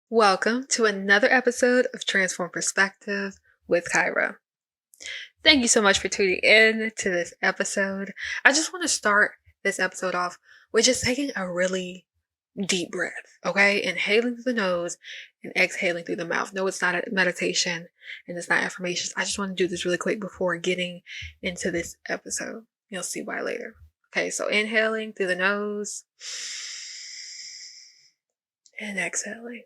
Welcome to another episode of Transform Perspective with Kyra. Thank you so much for tuning in to this episode. I just want to start this episode off with just taking a really deep breath, okay? Inhaling through the nose and exhaling through the mouth. No, it's not a meditation and it's not affirmations. I just want to do this really quick before getting into this episode. You'll see why later. Okay, so inhaling through the nose and exhaling.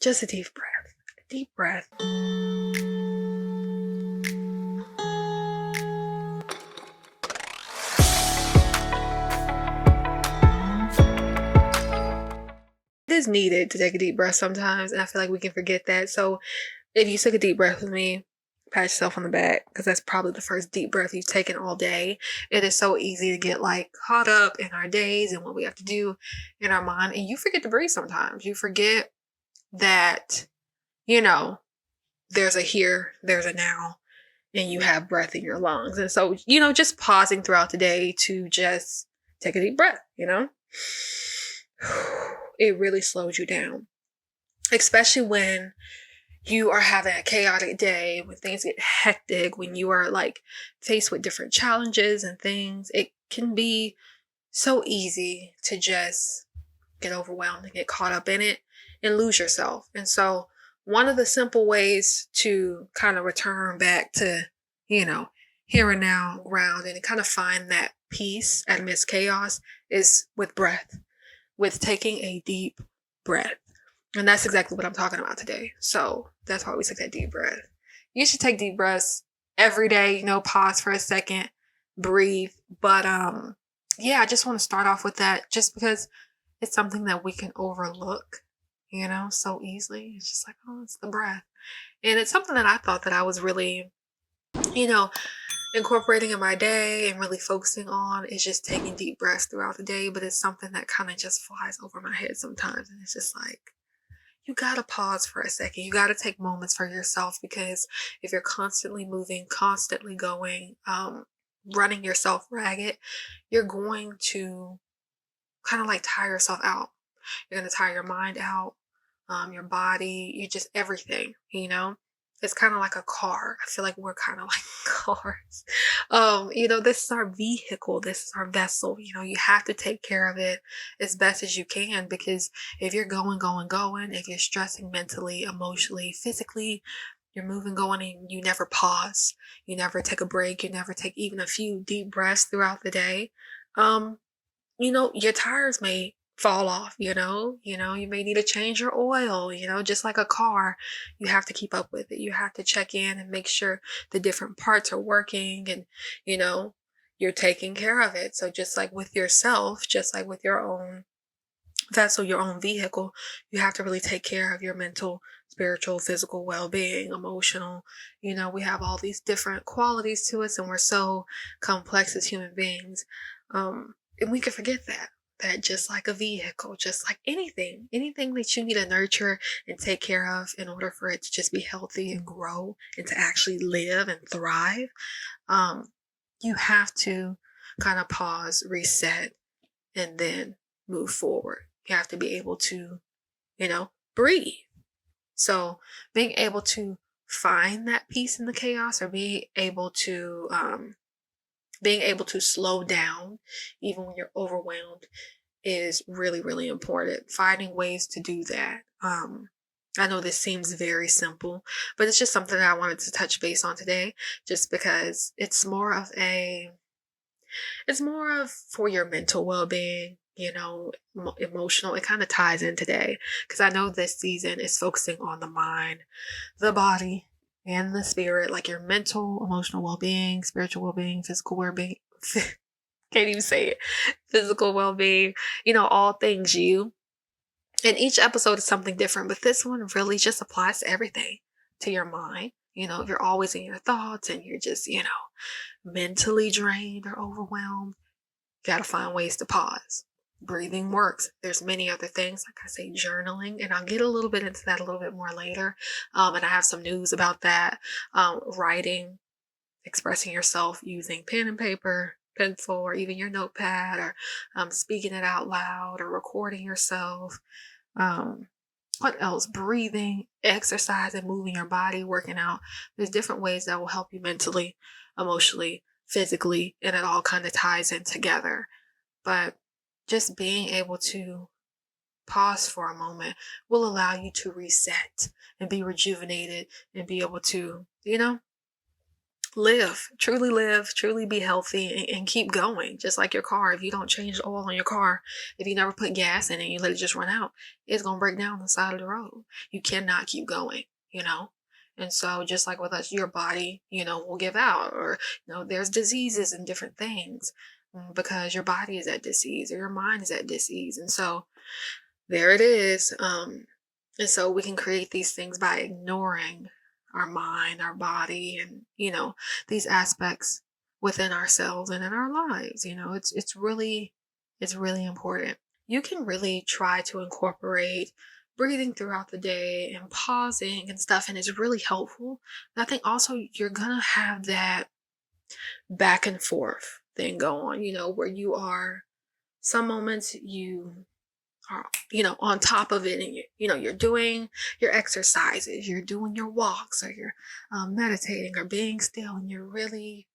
Just a deep breath. A deep breath. It is needed to take a deep breath sometimes, and I feel like we can forget that. So if you took a deep breath with me, pat yourself on the back, because that's probably the first deep breath you've taken all day. It is so easy to get caught up in our days and what we have to do in our mind, and you forget to breathe sometimes. You forget that, there's a here, there's a now, and you have breath in your lungs. And so, just pausing throughout the day to just take a deep breath, it really slows you down, especially when you are having a chaotic day, when things get hectic, when you are faced with different challenges and things. It can be so easy to just get overwhelmed and get caught up in it and lose yourself. And so one of the simple ways to kind of return back to, here and now ground and kind of find that peace amidst chaos is with breath, with taking a deep breath. And that's exactly what I'm talking about today. So that's why we took that deep breath. You should take deep breaths every day, pause for a second, breathe. But I just want to start off with that just because it's something that we can overlook, so easily. It's just it's the breath. And it's something that I thought that I was really, incorporating in my day and really focusing on is just taking deep breaths throughout the day. But it's something that kind of just flies over my head sometimes. And it's just you got to pause for a second. You got to take moments for yourself, because if you're constantly moving, constantly going, running yourself ragged, you're going to kind of tire yourself out. You're going to tire your mind out, your body, you just everything, It's kind of like a car. I feel like we're kind of like cars. This is our vehicle. This is our vessel. You have to take care of it as best as you can, because if you're going, if you're stressing mentally, emotionally, physically, you're moving, going, and you never pause. You never take a break. You never take even a few deep breaths throughout the day. Your tires may fall off, you may need to change your oil, just like a car. You have to keep up with it. You have to check in and make sure the different parts are working and, you're taking care of it. So just like with yourself, just like with your own vessel, your own vehicle, you have to really take care of your mental, spiritual, physical well-being, emotional. We have all these different qualities to us, and we're so complex as human beings. And we can forget that just like a vehicle, just like anything that you need to nurture and take care of in order for it to just be healthy and grow and to actually live and thrive, you have to kind of pause, reset, and then move forward. You have to be able to, breathe. So being able to find that peace in the chaos, or being able to slow down even when you're overwhelmed, is really, really important. Finding ways to do that. I know this seems very simple, but it's just something that I wanted to touch base on today, just because it's more of for your mental well-being, emotional. It kind of ties in today, because I know this season is focusing on the mind, the body, and the spirit, like your mental, emotional well-being, spiritual well-being, physical well-being. Can't even say it. Physical well-being, all things you. And each episode is something different, but this one really just applies to everything. To your mind, if you're always in your thoughts and you're just, mentally drained or overwhelmed, you got to find ways to pause. Breathing works. There's many other things, like I say, journaling, and I'll get a little bit into that a little bit more later. And I have some news about that. Writing, expressing yourself using pen and paper, pencil or even your notepad, or speaking it out loud or recording yourself. Um, what else? Breathing, exercise, and moving your body, working out. There's different ways that will help you mentally, emotionally, physically, and it all kind of ties in together. But just being able to pause for a moment will allow you to reset and be rejuvenated and be able to, live, truly be healthy, and keep going. Just like your car, if you don't change the oil on your car, if you never put gas in it and you let it just run out, it's going to break down on the side of the road. You cannot keep going. And so just like with us, your body, will give out, or, there's diseases and different things, because your body is at disease or your mind is at disease. And so there it is. And so we can create these things by ignoring our mind, our body, and, these aspects within ourselves and in our lives. It's really important. You can really try to incorporate breathing throughout the day and pausing and stuff, and it's really helpful. And I think also you're gonna have that back and forth thing go on, where you are, some moments you are, on top of it, and you're doing your exercises, you're doing your walks, or you're meditating or being still, and you're really,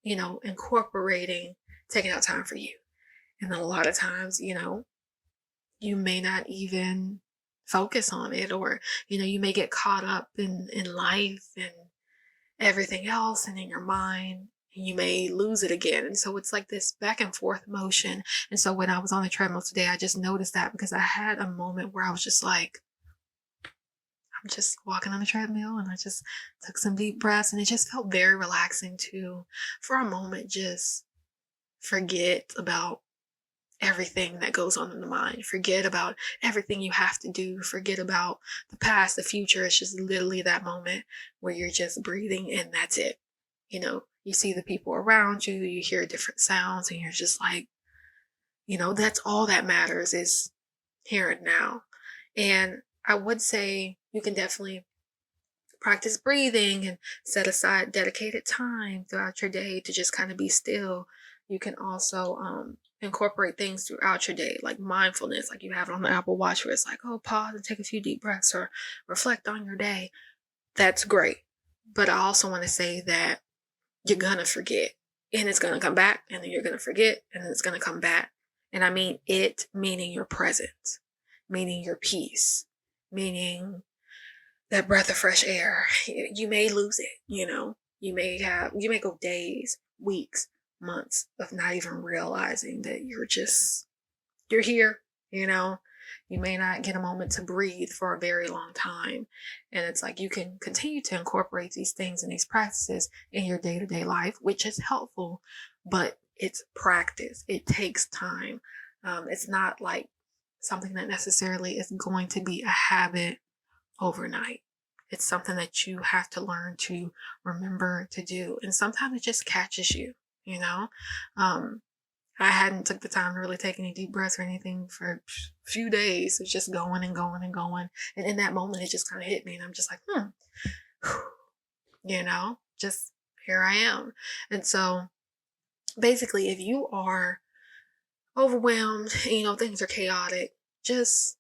incorporating taking out time for you. And then a lot of times, you may not even focus on it, or you may get caught up in life and everything else and in your mind, and you may lose it again. And so it's like this back and forth motion. And so when I was on the treadmill today, I just noticed that, because I had a moment where I was just like, I'm just walking on the treadmill, and I just took some deep breaths, and it just felt very relaxing to, for a moment, just forget about everything that goes on in the mind. Forget about everything you have to do. Forget about the past, the future. It's just literally that moment where you're just breathing, and that's it. You see the people around you, you hear different sounds, and you're just like, that's all that matters, is here and now. And I would say you can definitely practice breathing and set aside dedicated time throughout your day to just kind of be still. You can also incorporate things throughout your day, like mindfulness, like you have it on the Apple Watch, where it's like, oh, pause and take a few deep breaths, or reflect on your day. That's great. But I also want to say that you're going to forget, and it's going to come back, and then you're going to forget, and then it's going to come back. And I mean it, meaning your presence, meaning your peace, meaning that breath of fresh air. You may lose it, you may go days, weeks, months of not even realizing that you're here, you may not get a moment to breathe for a very long time. And it's like, you can continue to incorporate these things and these practices in your day-to-day life, which is helpful, but it's practice. It takes time. It's not like something that necessarily is going to be a habit overnight. It's something that you have to learn to remember to do. And sometimes it just catches you, I hadn't took the time to really take any deep breaths or anything for a few days. It's just going and going and going. And in that moment, it just kind of hit me, and I'm just like, just here I am. And so basically, if you are overwhelmed, and, things are chaotic, just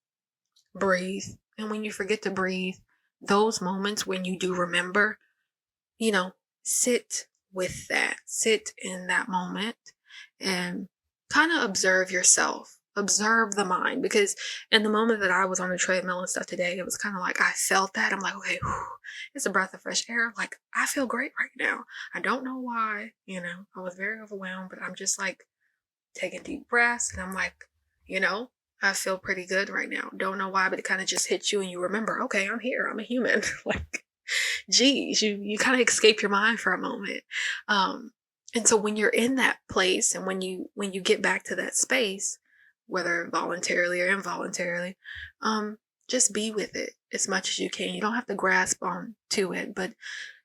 breathe. And when you forget to breathe, those moments when you do remember, sit with that, sit in that moment, and kind of observe yourself, observe the mind. Because in the moment that I was on the treadmill and stuff today, it was kind of like, I felt that. I'm like, okay, it's a breath of fresh air. Like, I feel great right now. I don't know why, I was very overwhelmed, but I'm just like taking deep breaths, and I'm like, I feel pretty good right now. Don't know why, but it kind of just hits you, and you remember, okay, I'm here. I'm a human. Like, geez, you kind of escape your mind for a moment. And so when you're in that place, and when you get back to that space, whether voluntarily or involuntarily, just be with it as much as you can. You don't have to grasp on to it, but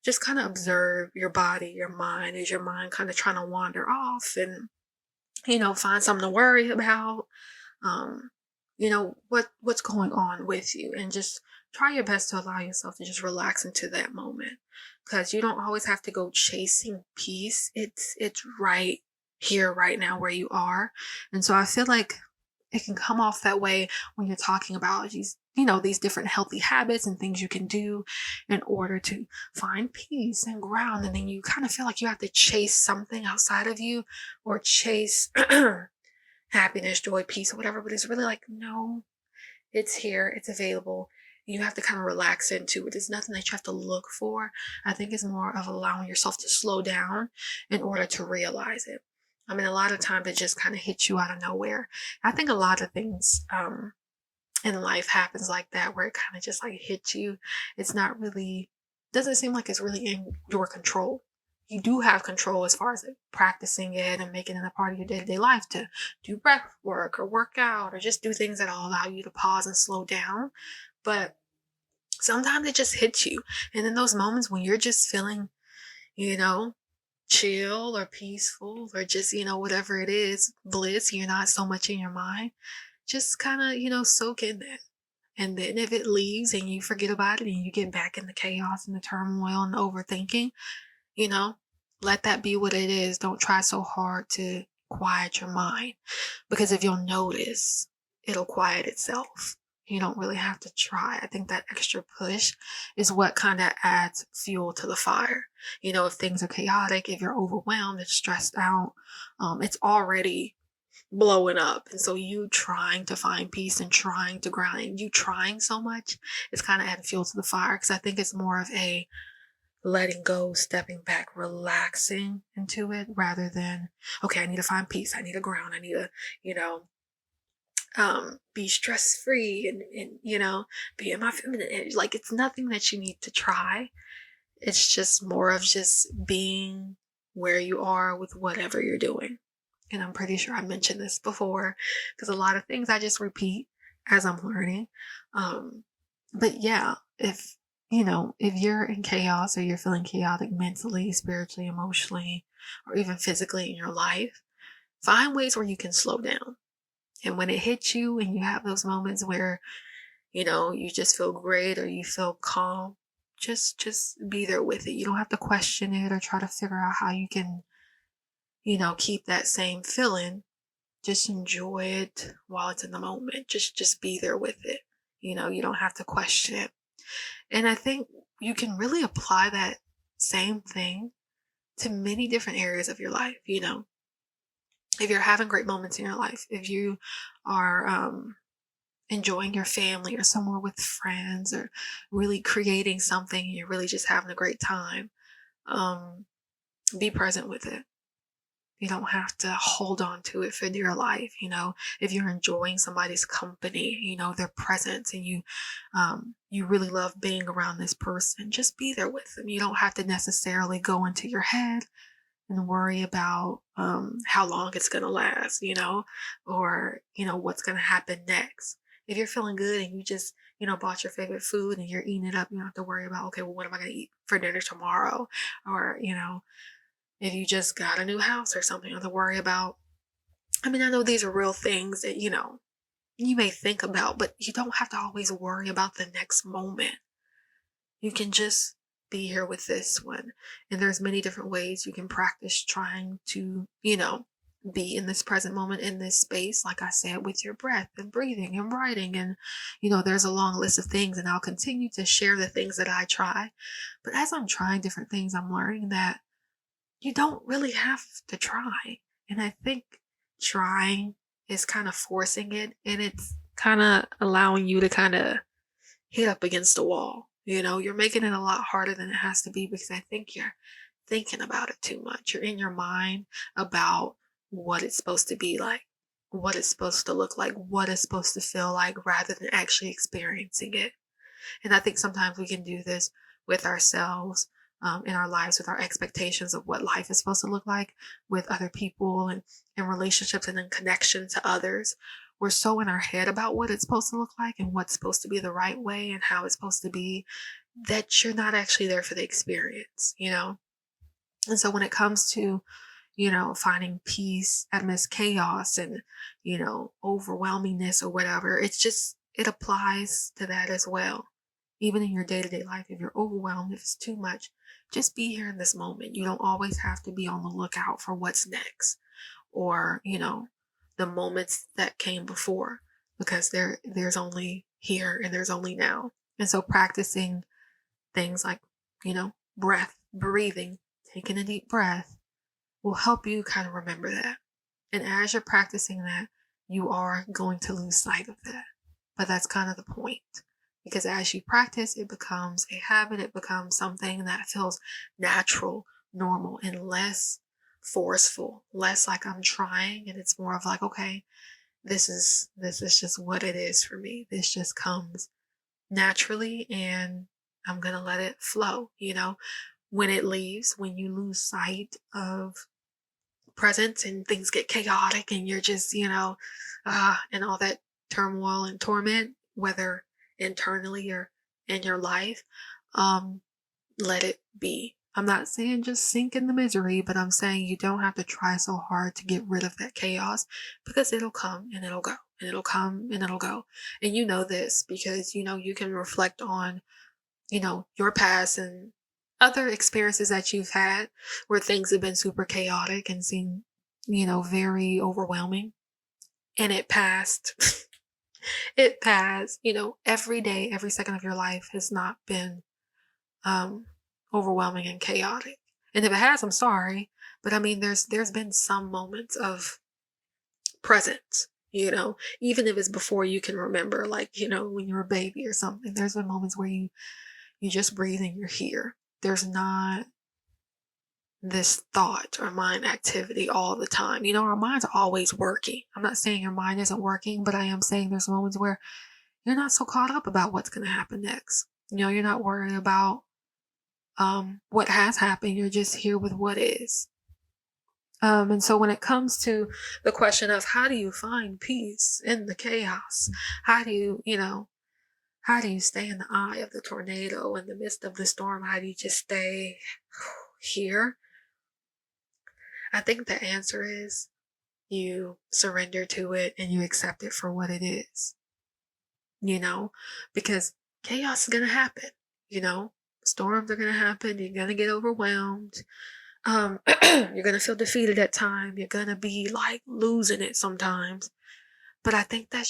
just kind of observe your body, your mind, as your mind kind of trying to wander off, and find something to worry about. What's going on with you, and just try your best to allow yourself to just relax into that moment, because you don't always have to go chasing peace. It's right here right now where you are. And so I feel like it can come off that way when you're talking about these, these different healthy habits and things you can do in order to find peace and ground. And then you kind of feel like you have to chase something outside of you or chase happiness, joy, peace, or whatever. But it's really like, no, it's here, it's available. You have to kind of relax into it. It's nothing that you have to look for. I think it's more of allowing yourself to slow down in order to realize it. I mean, a lot of times it just kind of hits you out of nowhere. I think a lot of things in life happens like that, where it kind of just like hits you. It's not really, doesn't seem like it's really in your control. You do have control as far as practicing it and making it a part of your day-to-day life to do breath work or work out or just do things that will allow you to pause and slow down. But sometimes it just hits you. And in those moments when you're just feeling, you know, chill or peaceful or just, whatever it is, bliss, you're not so much in your mind, just kind of, soak in that. And then if it leaves and you forget about it and you get back in the chaos and the turmoil and the overthinking, you know, let that be what it is. Don't try so hard to quiet your mind, because if you'll notice, it'll quiet itself. You don't really have to try. I think that extra push is what kind of adds fuel to the fire. If things are chaotic, if you're overwhelmed and stressed out, it's already blowing up. And so you trying to find peace and trying to ground and you trying so much, it's kind of adding fuel to the fire, because I think it's more of a letting go, stepping back, relaxing into it rather than, okay, I need to find peace. I need to ground. I need to, you know, be stress free and, be in my feminine energy. Like, it's nothing that you need to try. It's just more of just being where you are with whatever you're doing. And I'm pretty sure I mentioned this before, because a lot of things I just repeat as I'm learning. But yeah, if you're in chaos or you're feeling chaotic mentally, spiritually, emotionally, or even physically in your life, find ways where you can slow down. And when it hits you and you have those moments where, you just feel great or you feel calm, just be there with it. You don't have to question it or try to figure out how you can, keep that same feeling. Just enjoy it while it's in the moment. Just be there with it. You don't have to question it. And I think you can really apply that same thing to many different areas of your life. If you're having great moments in your life, if you are enjoying your family or somewhere with friends or really creating something, you're really just having a great time, be present with it. You don't have to hold on to it for dear life. If you're enjoying somebody's company, their presence, and you really love being around this person, just be there with them. You don't have to necessarily go into your head and worry about how long it's going to last, or, what's going to happen next. If you're feeling good and you just, bought your favorite food and you're eating it up, you don't have to worry about, okay, well, what am I going to eat for dinner tomorrow? Or, if you just got a new house or something, you don't have to worry about. I mean, I know these are real things that, you may think about, but you don't have to always worry about the next moment. You can just be here with this one. And there's many different ways you can practice trying to, be in this present moment, in this space, like I said, with your breath and breathing and writing. And, there's a long list of things, and I'll continue to share the things that I try. But as I'm trying different things, I'm learning that you don't really have to try. And I think trying is kind of forcing it, and it's kind of allowing you to kind of hit up against the wall. You're making it a lot harder than it has to be, because I think you're thinking about it too much. You're in your mind about what it's supposed to be like, what it's supposed to look like, what it's supposed to feel like, rather than actually experiencing it. And I think sometimes we can do this with ourselves, in our lives, with our expectations of what life is supposed to look like with other people and relationships and in connection to others. We're so in our head about what it's supposed to look like and what's supposed to be the right way and how it's supposed to be, that you're not actually there for the experience, And so when it comes to, finding peace amidst chaos and, overwhelmingness or whatever, it applies to that as well. Even in your day-to-day life, if you're overwhelmed, if it's too much, just be here in this moment. You don't always have to be on the lookout for what's next or, the moments that came before, because there's only here and there's only now. And so practicing things like, breath, breathing, taking a deep breath will help you kind of remember that. And as you're practicing that, you are going to lose sight of that. But that's kind of the point. Because as you practice, it becomes a habit. It becomes something that feels natural, normal, and less forceful, less like I'm trying. And it's more of like, okay, this is just what it is for me. This just comes naturally, and I'm going to let it flow. When it leaves, when you lose sight of presence and things get chaotic and you're just, and all that turmoil and torment, whether internally or in your life, let it be. I'm not saying just sink in the misery, but I'm saying you don't have to try so hard to get rid of that chaos, because it'll come and it'll go, and it'll come and it'll go. And you know this because, you can reflect on, your past and other experiences that you've had where things have been super chaotic and seem, very overwhelming. And it passed. It passed. Every day, every second of your life has not been overwhelming and chaotic. And if it has, I'm sorry. But I mean, there's been some moments of presence, even if it's before you can remember, like, when you're a baby or something. There's been moments where you just breathe and you're here. There's not this thought or mind activity all the time. Our minds are always working. I'm not saying your mind isn't working, but I am saying there's moments where you're not so caught up about what's going to happen next. You're not worried about what has happened. You're just here with what is. And so when it comes to the question of how do you find peace in the chaos, how do you stay in the eye of the tornado, in the midst of the storm? How do you just stay here? I think the answer is you surrender to it and you accept it for what it is, because chaos is going to happen, storms are going to happen. You're going to get overwhelmed. You're going to feel defeated at times. You're going to be like losing it sometimes. But I think it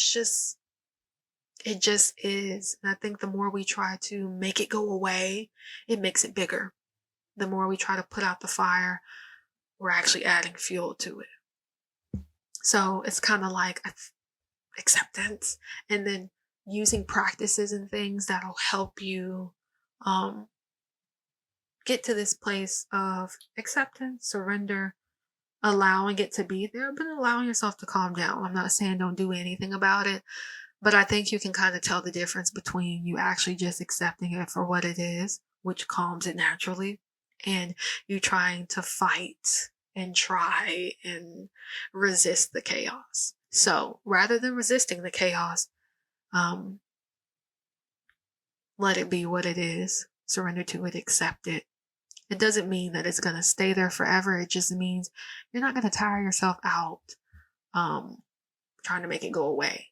just is. And I think the more we try to make it go away, it makes it bigger. The more we try to put out the fire, we're actually adding fuel to it. So it's kind of like acceptance, and then using practices and things that'll help you get to this place of acceptance, surrender, allowing it to be there, but allowing yourself to calm down. I'm not saying don't do anything about it, but I think you can kind of tell the difference between you actually just accepting it for what it is, which calms it naturally, and you trying to fight and try and resist the chaos. So rather than resisting the chaos, let it be what it is, surrender to it, accept it. It doesn't mean that it's going to stay there forever. It just means you're not going to tire yourself out trying to make it go away,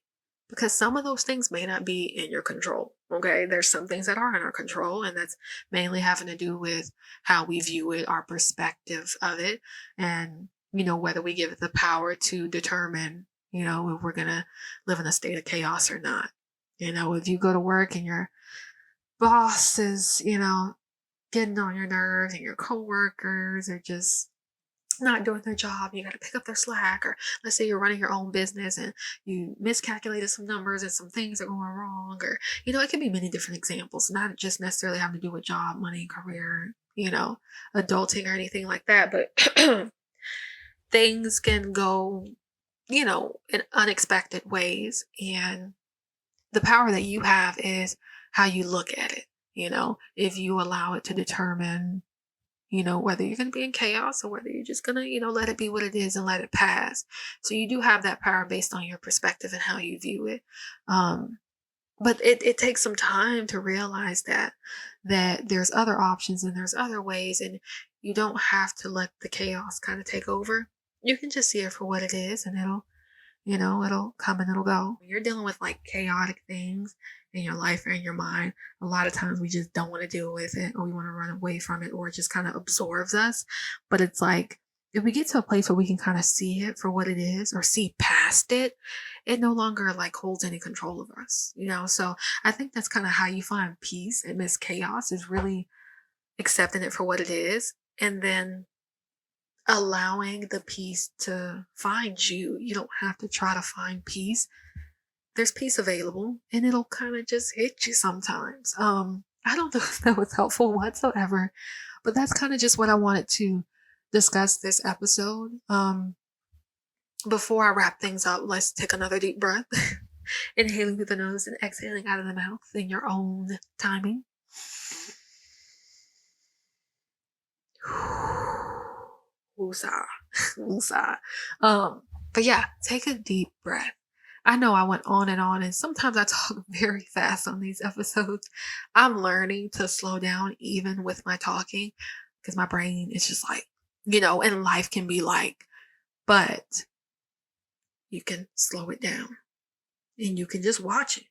because some of those things may not be in your control. Okay, there's some things that are in our control, and that's mainly having to do with how we view it, our perspective of it, and whether we give it the power to determine if we're gonna live in a state of chaos or not. If you go to work and your boss is getting on your nerves, and your coworkers are just not doing their job, you got to pick up their slack. Or let's say you're running your own business and you miscalculated some numbers and some things are going wrong, or it can be many different examples, not just necessarily having to do with job, money, career, adulting or anything like that, but things can go in unexpected ways, and the power that you have is how you look at it. If you allow it to determine whether you're going to be in chaos or whether you're just going to, let it be what it is and let it pass. So you do have that power based on your perspective and how you view it. But it takes some time to realize that there's other options and there's other ways, and you don't have to let the chaos kind of take over. You can just see it for what it is, and it'll come and it'll go. When you're dealing with like chaotic things in your life or in your mind, a lot of times we just don't want to deal with it, or we want to run away from it, or it just kind of absorbs us. But it's if we get to a place where we can kind of see it for what it is or see past it, it no longer like holds any control of us, you know? So I think that's kind of how you find peace amidst chaos, is really accepting it for what it is and then allowing the peace to find you. You don't have to try to find peace. There's peace available and it'll kind of just hit you sometimes. I don't know if that was helpful whatsoever, but that's kind of just what I wanted to discuss this episode. Before I wrap things up, let's take another deep breath. Inhaling through the nose and exhaling out of the mouth in your own timing. Woosah. Woosah. But yeah, take a deep breath. I know I went on, and sometimes I talk very fast on these episodes. I'm learning to slow down even with my talking because my brain is just like, you know, and life can be like, but you can slow it down and you can just watch it.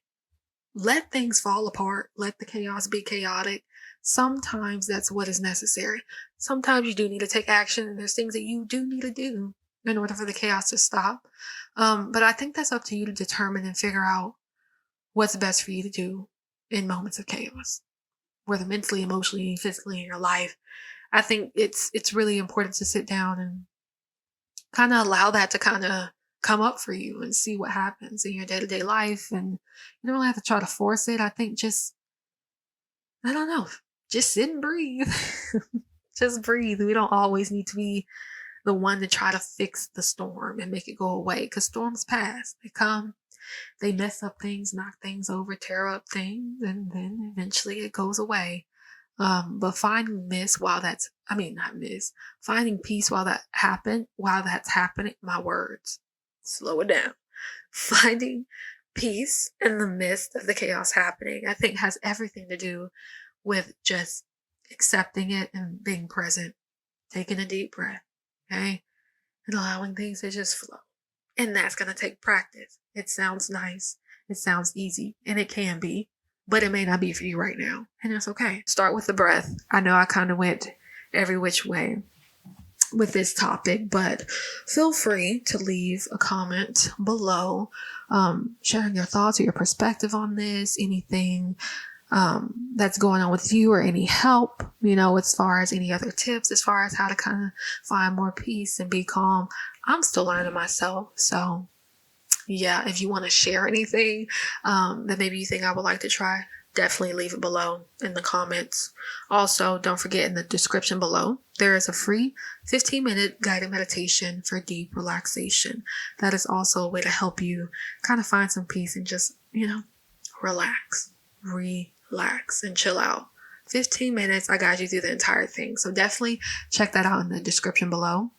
Let things fall apart. Let the chaos be chaotic. Sometimes that's what is necessary. Sometimes you do need to take action, and there's things that you do need to do in order for the chaos to stop. But I think that's up to you to determine and figure out what's best for you to do in moments of chaos, whether mentally, emotionally, physically in your life. I think it's really important to sit down and kind of allow that to kind of come up for you and see what happens in your day-to-day life. And you don't really have to try to force it. I think I don't know, just sit and breathe. Just breathe. We don't always need to be the one to try to fix the storm and make it go away, because storms pass. They come, they mess up things, knock things over, tear up things, and then eventually it goes away. But finding peace while that's happening, my words, slow it down. Finding peace in the midst of the chaos happening, I think has everything to do with just accepting it and being present, taking a deep breath, okay? And allowing things to just flow. And that's going to take practice. It sounds nice. It sounds easy, and it can be, but it may not be for you right now. And that's okay. Start with the breath. I know I kind of went every which way with this topic, but feel free to leave a comment below, sharing your thoughts or your perspective on this, anything that's going on with you, or any help, you know, as far as any other tips, as far as how to kind of find more peace and be calm. I'm still learning myself. So yeah, if you want to share anything that maybe you think I would like to try, definitely leave it below in the comments. Also, don't forget, in the description below, there is a free 15-minute guided meditation for deep relaxation. That is also a way to help you kind of find some peace and just, you know, relax and chill out. 15 minutes, I guide you through the entire thing. So definitely check that out in the description below.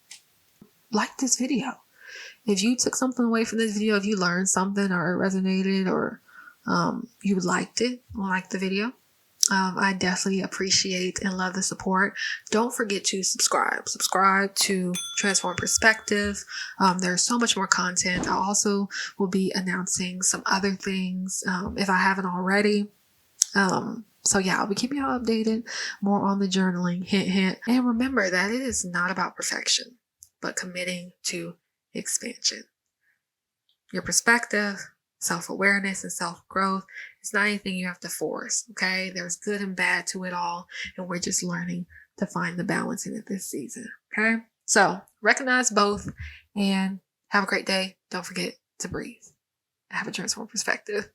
Like this video. If you took something away from this video, if you learned something or it resonated, or you liked the video, I definitely appreciate and love the support. Don't forget to subscribe to Transform Perspective. There's so much more content. I also will be announcing some other things if I haven't already. So yeah, I'll be keeping y'all updated more on the journaling, hint, hint. And remember that it is not about perfection, but committing to expansion. Your perspective, self-awareness, and self-growth is not anything you have to force, okay? There's good and bad to it all, and we're just learning to find the balance in it this season, okay? So recognize both and have a great day. Don't forget to breathe. Have a transformed perspective.